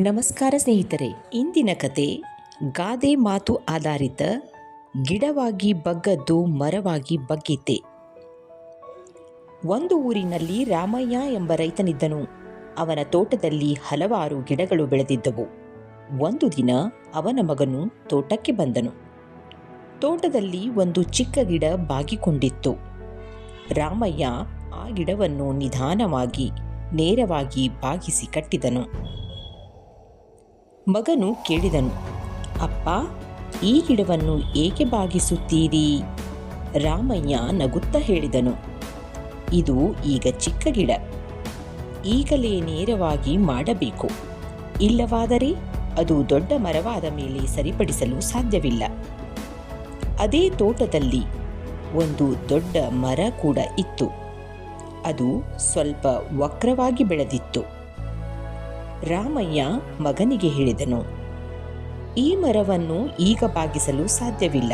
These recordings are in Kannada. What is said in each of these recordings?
ನಮಸ್ಕಾರ ಸ್ನೇಹಿತರೆ, ಇಂದಿನ ಕತೆ ಗಾದೆ ಮಾತು ಆಧಾರಿತ ಗಿಡವಾಗಿ ಬಗ್ಗದ್ದು ಮರವಾಗಿ ಬಗ್ಗಿತೆ. ಒಂದು ಊರಿನಲ್ಲಿ ರಾಮಯ್ಯ ಎಂಬ ರೈತನಿದ್ದನು. ಅವನ ತೋಟದಲ್ಲಿ ಹಲವಾರು ಗಿಡಗಳು ಬೆಳೆದಿದ್ದವು. ಒಂದು ದಿನ ಅವನ ಮಗನು ತೋಟಕ್ಕೆ ಬಂದನು. ತೋಟದಲ್ಲಿ ಒಂದು ಚಿಕ್ಕ ಗಿಡ ಬಾಗಿಕೊಂಡಿತ್ತು. ರಾಮಯ್ಯ ಆ ಗಿಡವನ್ನು ನಿಧಾನವಾಗಿ ನೇರವಾಗಿ ಬಾಗಿಸಿ ಕಟ್ಟಿದನು. ಮಗನು ಕೇಳಿದನು, ಅಪ್ಪ, ಈ ಗಿಡವನ್ನು ಏಕೆ ಬಾಗಿಸುತ್ತೀರಿ? ರಾಮಯ್ಯ ನಗುತ್ತಾ ಹೇಳಿದನು, ಇದು ಈಗ ಚಿಕ್ಕ ಗಿಡ, ಈಗಲೇ ನೇರವಾಗಿ ಮಾಡಬೇಕು. ಇಲ್ಲವಾದರೆ ಅದು ದೊಡ್ಡ ಮರವಾದ ಮೇಲೆ ಸರಿಪಡಿಸಲು ಸಾಧ್ಯವಿಲ್ಲ. ಅದೇ ತೋಟದಲ್ಲಿ ಒಂದು ದೊಡ್ಡ ಮರ ಕೂಡ ಇತ್ತು. ಅದು ಸ್ವಲ್ಪ ವಕ್ರವಾಗಿ ಬೆಳೆದಿತ್ತು. ರಾಮಯ್ಯ ಮಗನಿಗೆ ಹೇಳಿದನು, ಈ ಮರವನ್ನು ಈಗ ಬಾಗಿಸಲು ಸಾಧ್ಯವಿಲ್ಲ,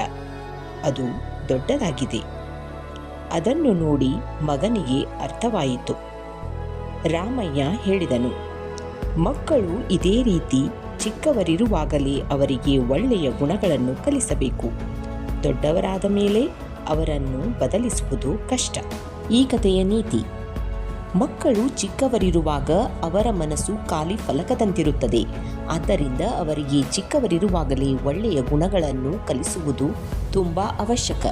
ಅದು ದೊಡ್ಡದಾಗಿದೆ. ಅದನ್ನು ನೋಡಿ ಮಗನಿಗೆ ಅರ್ಥವಾಯಿತು. ರಾಮಯ್ಯ ಹೇಳಿದನು, ಮಕ್ಕಳು ಇದೇ ರೀತಿ ಚಿಕ್ಕವರಿರುವಾಗಲೇ ಅವರಿಗೆ ಒಳ್ಳೆಯ ಗುಣಗಳನ್ನು ಕಲಿಸಬೇಕು. ದೊಡ್ಡವರಾದ ಮೇಲೆ ಅವರನ್ನು ಬದಲಿಸುವುದು ಕಷ್ಟ. ಈ ಕಥೆಯ ನೀತಿ: ಮಕ್ಕಳು ಚಿಕ್ಕವರಿರುವಾಗ ಅವರ ಮನಸ್ಸು ಖಾಲಿ ಫಲಕದಂತಿರುತ್ತದೆ. ಆದ್ದರಿಂದ ಅವರಿಗೆ ಚಿಕ್ಕವರಿರುವಾಗಲೇ ಒಳ್ಳೆಯ ಗುಣಗಳನ್ನು ಕಲಿಸುವುದು ತುಂಬ ಅವಶ್ಯಕ.